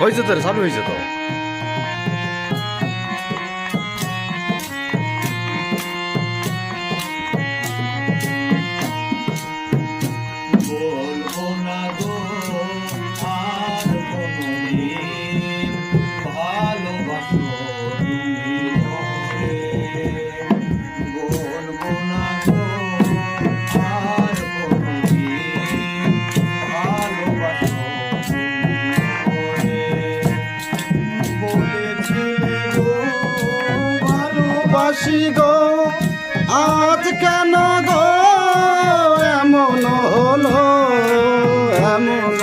হয়েছে তো রে, চালু হয়েছে তো। বলবো না গো আর কোনদিন ভালোবাসো তুমি মরে। বলবো না গো আর কোনদিন ভালোবাসো তুমি মরে। বলেছিলে গো ভালোবাসি গো, আজ কেন গো এমন হলো, এমন